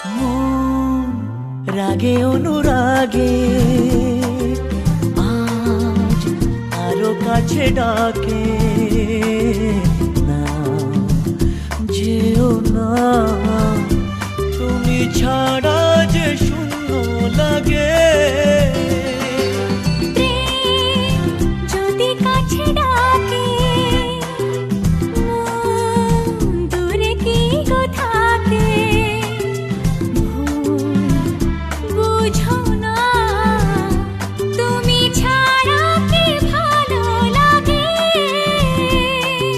মন রাগে অনুরাগে আজ আরো কাছে ডাকে, না যেও না, তুমি ছাড়া যে শূন্য লাগে। যদি কাছে ডাকে মন দূরে কি গো থাকে, বুঝো না তুমি ছাড়া কি ভালো লাগে,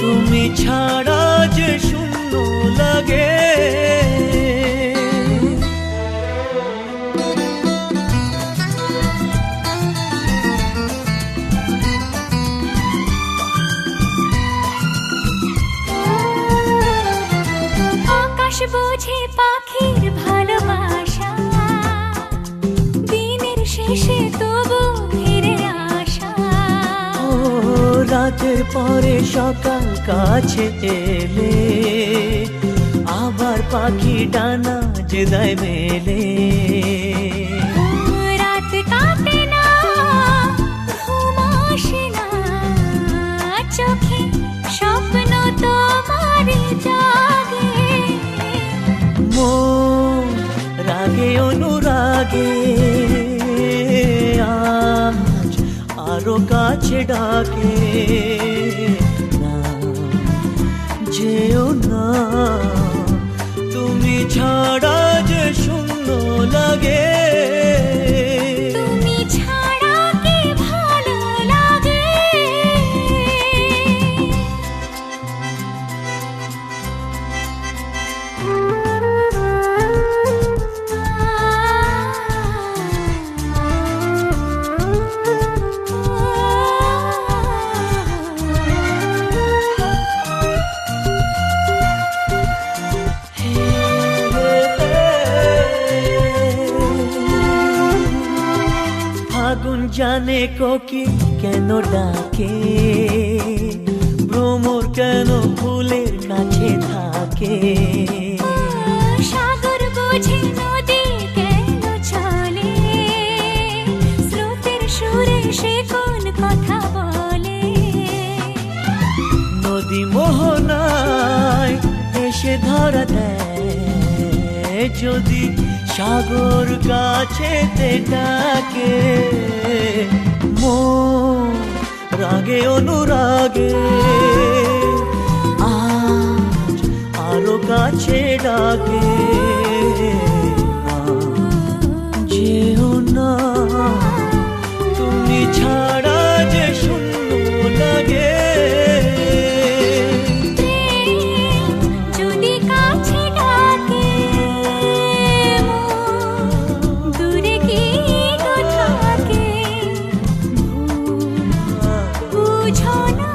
তুমি ছাড়া যে শূন্য লাগে। আকাশ বোঝে পাখির ভালোবাসা, দিনের শেষে তবু ফিরে আসা। ও রাতের পরে সকাল কাছে এলে, আবার পাখি ডানা যে দেয় মেলে। রাত কাটে না, ঘুম আসে না, চোখে স্বপ্ন তোমার জাগে। মন রাগে অনুরাগে আজ আরো কাছে ডাকে, না যেও না, তুমি ছাড়া যে শূন্য লাগে। তুমি ছাড়া কি ভালো লাগে। ফাগুন জানে কোকিল কেন ডাকে, ভ্রমর কেন ফুলের কাছে থাকে। সাগর বোঝে নদী কেন চলে, স্রোতের সুরে সে কোন কথা বলে। নদী মোহনায় এসে ধরা দেয়, যদি সাগর কাছেতে ডাকে। মন রাগে অনুরাগে আজ আরো কাছে ডাকে, না যেও না, তুমি ছাড়া যে শূন্য লাগে। যদি কাছে ডাকে মন দূরে কি গো থাকে, বুঝো না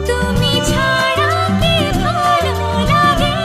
তুমি ছাড়া কি ভালো লাগে।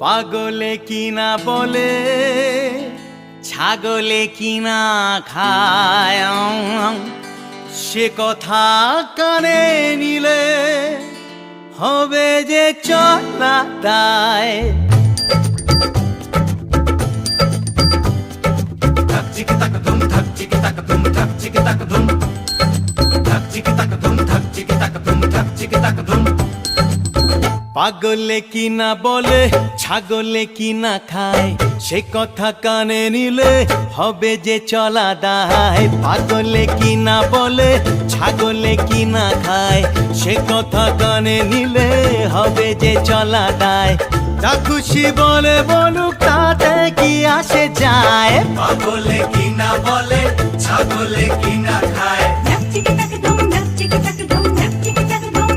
পাগলে কিনা বলে ছাগলে কিনা খায়, সে কথা কানে নিলে হবে যে চলা দায়। ধাক চিকি তাক ধুম, ধাক চিকি তাক ধুম, ধাক চিকি তাক ধুম, ধাক চিকি তাক ধুম, ধাক চিকি তাক ধুম, ধাক চিকি তাক ধুম। পাগলে কিনা বলে ছাগলে কিনা খায়, সে কথা কানে নিলে হবে যে চলা দায়। পাগলে কিনা বলে ছাগলে কিনা খায়, সে কথা কানে নিলে হবে যে চলা দায়। যা খুশি বলে বলুক তাতে কি আসে যায়। পাগলে কিনা বলে ছাগলে কিনা খায়। ধাক চিকি তাক ধুম, ধাক চিকি তাক ধুম, ধাক চিকি তাক ধুম,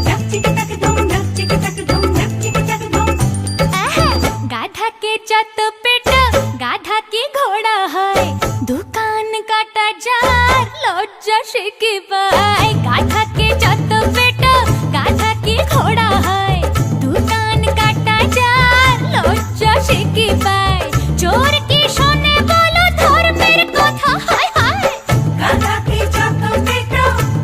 ধাক চিকি তাক ধুম, ধাক চিকি তাক ধুম, ধাক চিকি তাক ধুম। গাধা के যত পেট গাধা কি ঘোড়া হয়, দোকান কাটা যার লজ্জা সে কি পায়। গাধা के যত পেট গাধা কি ঘোড়া হয়, দোকান কাটা যার লজ্জা সে কি পায়। চোর কি শোনে বলো ধর্মের কথা, হায় হায়। গাধা কি যত পেট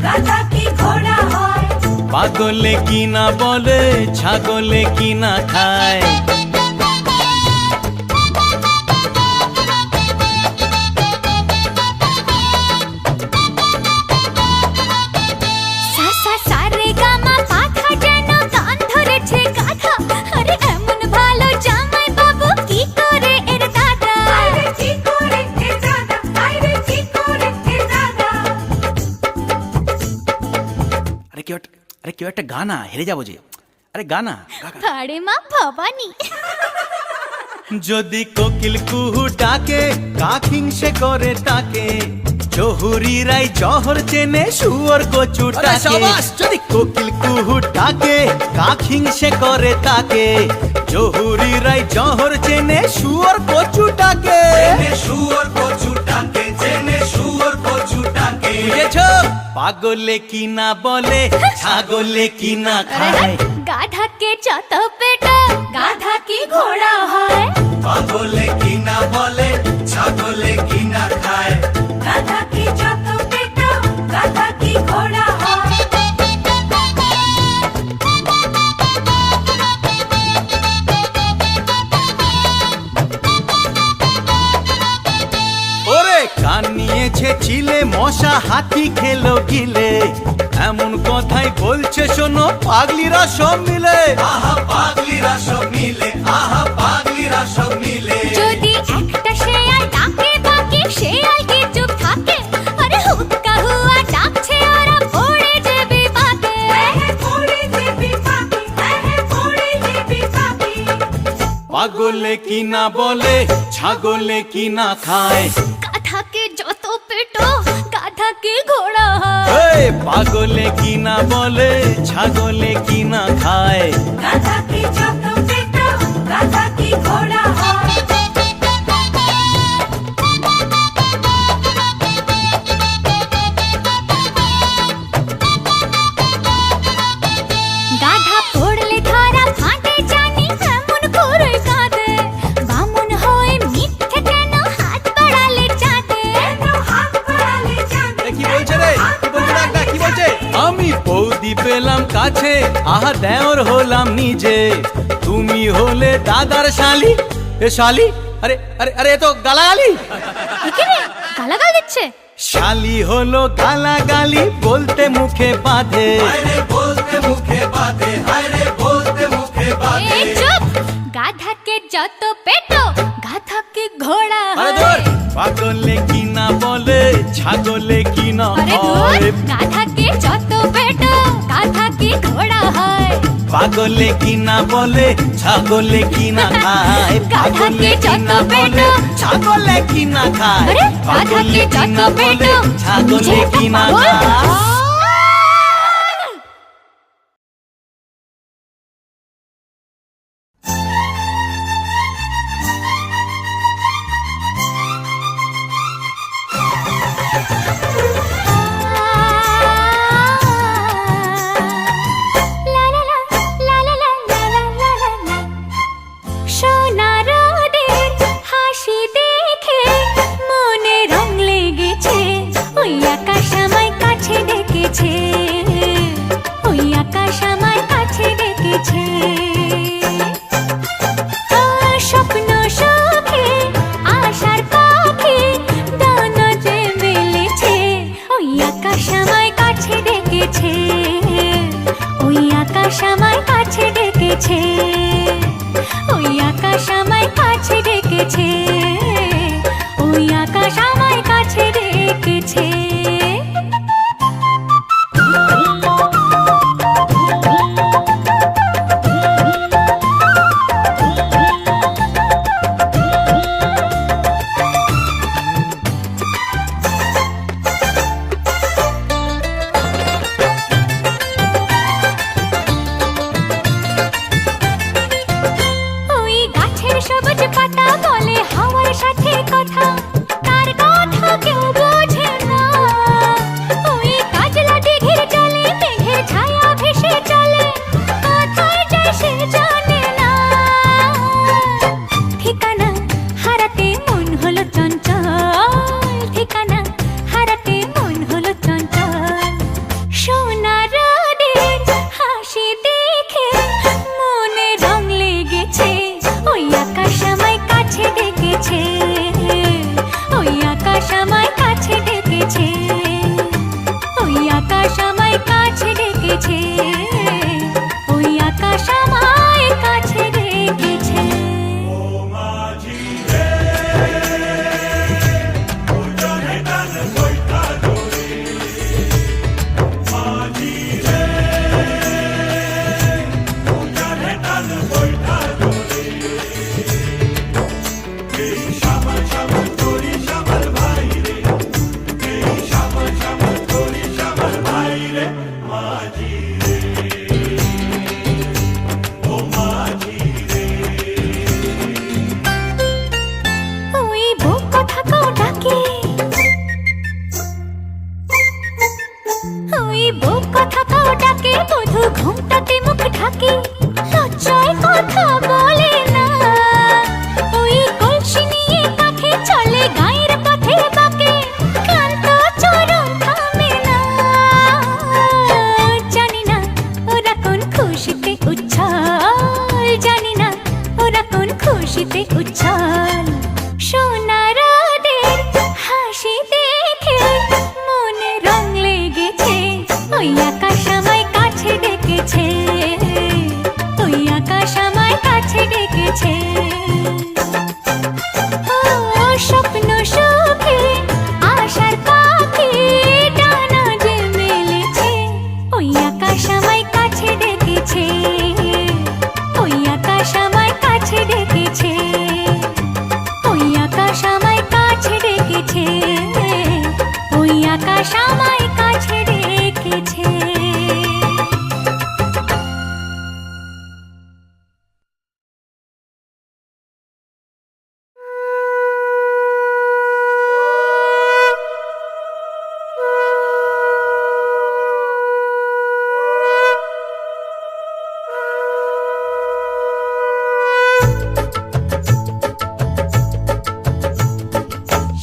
গাধা কি ঘোড়া হয়। পাগলে কিনা বলে ছাগলে কিনা খায়। সা সা সা রে গা মা পাধা যেন গান ধরেছে গাধা। আরে এমন ভালো জামাই বাবু কি করে এর দাদা। আরে কি করে এ দাদা, আরে কি করে এ দাদা। আরে কেউ একটা গানা, হেরে যাবো যে। আরে গানা আরে মা ভবানী। যদি কোকিল কুহু ডাকে কাক হিংসে করে তাকে, জহুরিরাই জহর চেনে শুয়োর কচুটাকে। যদি কোকিল কুহু ডাকে কাক হিংসে করে তাকে, জহুরিরাই জহর চেনে শুয়োর কচুটাকে। জেনে শুয়োর কচুটাকে, জেনে শুয়োর কচুটাকে। বুঝেছো? পাগলে কিনা বলে ছাগলে কিনা আরে খায়। গাধা के যত পেট গাধা কি ঘোড়া হয়। পাগলে কিনা বলে ছাগলে কিনা খায়। গাধা কি যত পেট গাধা কি ঘোড়া হয়। ওরে কান নিয়েছে চিলে মশা হাতি খেলো গিলে, এমন কথাই বলছে শোনো পাগলিরা সব মিলে। আহা পাগলিরা সব মিলে, আহা পাগলিরা সব মিলে। যদি একটা শেয়াল ডাকে বাকি শেয়াল কি চুপ থাকে। আরে হুক্কা হুয়া ডাকছে ওরা পড়ে যাবে পাতে। পড়ে যাবি পাখি, পড়ে যাবি পাখি। পাগলে কিনা বলে ছাগলে কিনা খায়। গাধা के যত পেট গাধা কি ঘোড়া হয়। এই পাগলে কিনা বলে ছাগলে কিনা খায়। গাধা কি যত পেট গাধা কি ঘোড়া হয়। গাধা পড়লে ধরা ফাঁদে জানি এমন করে কাঁদে। বামন হয়ে মিথ্যে কেন হাত বাড়ালে চাঁদে। হাত বাড়ালে চাঁদে। কি বলছে রে? কি বলছে ডাকটা? কি বলছে? আমি বৌদি পেলাম কাছে, আহা দেওর হলাম নিজে। তুমি হলে দাদার শালি। এ শালি? আরে আরে আরে এ তো গালাগালি। কি রে গালাগাল দিচ্ছে। শালি হলো গালাগালি বলতে মুখে বাঁধে। হায়রে বলতে মুখে বাঁধে, হায়রে বলতে মুখে বাঁধে। এই চুপ। গাধা के যত পেট গাধা কি ঘোড়া আরে হয়। ধর পাগলে কিনা বলে ছাগলে কিনা আরে হয়। ধুর, গাধা के যত পেট গাধা কি ঘোড়া হয়। পাগলে কিনা বলে ছাগলে কিনা খায়। গাধা পাগলে কে যত কিনা বলে পেট। ছাগলে কিনা খায়। আরে গাধা পাগলে के যত কিনা পেট বলে ছাগলে কিনা খায়। লা ডেকেছে, ওই আকাশ আমায় কাছে ডেকেছে, ওই আকাশ আমায় কাছে ডেকেছে। ওই গাছের সবুজ পাতা বলে হাওয়ার সাথে কথা, তার কথা কেউ বোঝে না। ওই কাজলা দিঘির জলে মেঘের ছায়া ভেসে চলে, কোথায় যায় সে জানে না। ঠিকানা হারাতে মন হলো চঞ্চল, ঠিকানা হারাতে মন হলো চঞ্চল। সোনার রোদের হাসি দেখে মনে রং লেগেছে, ওই আকাশ আমায় কাছে ডেকেছে, ওই আকাশ আমায় কাছে ডেকেছে, ওই আকাশ আমায় কাছে ডেকেছে, ওই আকাশ আমায় কাছে ডেকেছে। ওই বুক কথাকেও ডাকে, ওই বুক কথাকেও ডাকে, বধূ ঘুমটাতে মুখ ঢাকে, লজ্জায় কথা বলে না। ওই কলসি নিয়ে কাঁধে চলে গায়ের পথে বাঁকে, ক্লান্ত চরণ থামে না। জানি না ওরা কোন খুশিতে উচ্ছল, জানি না ওরা কোন খুশিতে উচ্ছল। সোনার রোদের হাসি দেখে মনে রং লেগেছে, ওই আকাশ আমায় কাছে ডেকেছে, ওই আকাশ আমায় কাছে ডেকেছে। ও স্বপ্ন সুখে আশার পাখি ডানা যে মেলেছে, ওই আকাশ আমায় কাছে ডেকেছে, ওই আকাশ আমায় কাছে ডেকেছে, ওই আকাশ আমায় কাছে ডেকেছে, ওই আকাশ আমায় কাছে ডেকেছে।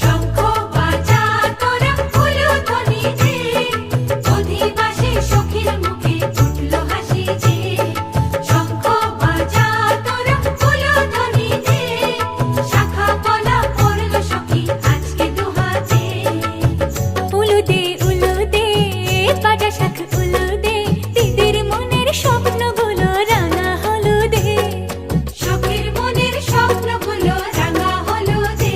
শঙ্খ বাজা তোরা উলুধ্বনি দে, অধিবাসী সখীর মুখে ফুটলো হাসি যে। শঙ্খ বাজা তোরা উলুধ্বনি দে, শাখা পলা পড়লো সখী আজকে দুহাতে। উলুদে উলুদে বাজা শাখ উলুদে, দিদির মনের স্বপ্নগুলো রাঙা হলুদে, সখীর মনের স্বপ্নগুলো রাঙা হলুদে।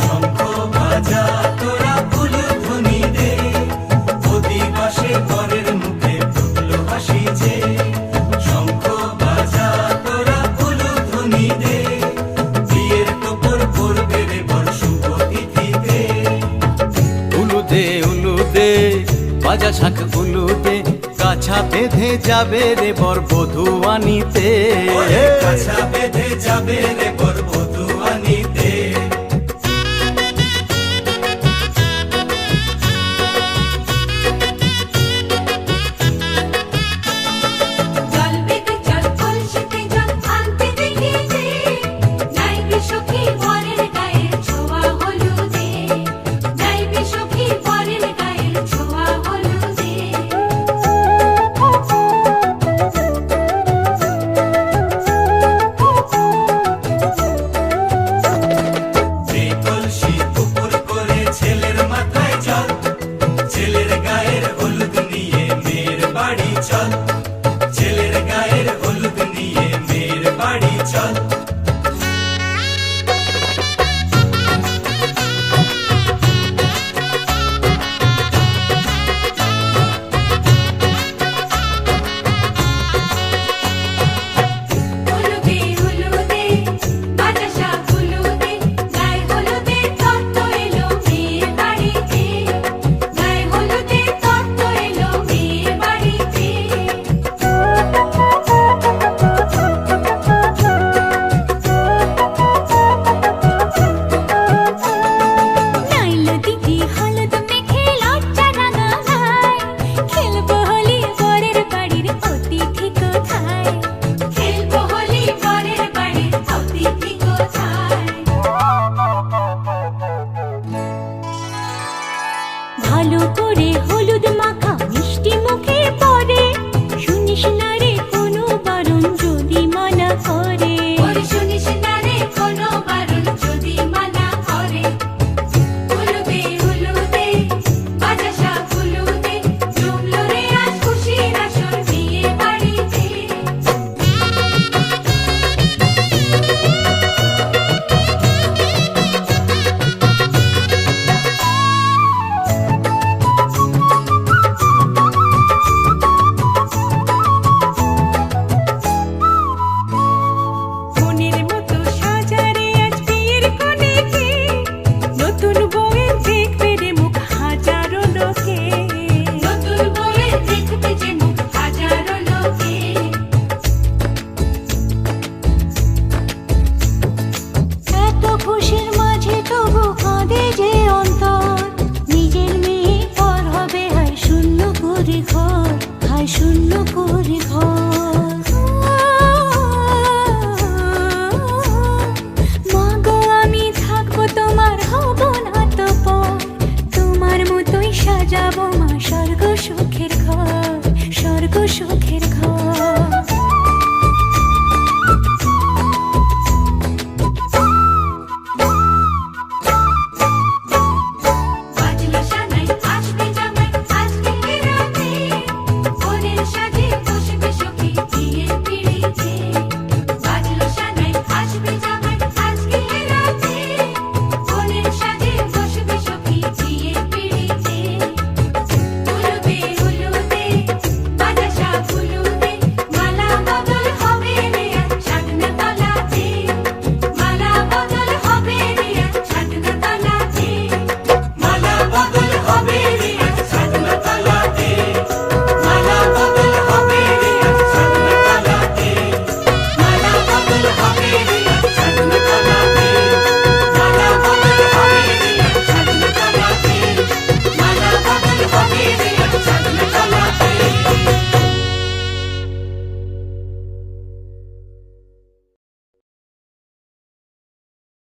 শঙ্খ বাজা তোরা উলুধ্বনি দে, অধিবাসী ঘরের মুখে ফুটলো হাসি যে। শঙ্খ বাজা তোরা উলুধ্বনি দে, বিয়ের টোপর পড়বে রে বর শুভ তিথিতে। উলুদে উলুদে বাজা শাখ উলুদে, কাছা বেঁধে যাবে রে বর বধূ আনিতে। ওরে কাছা বেঁধে যাবে রে বর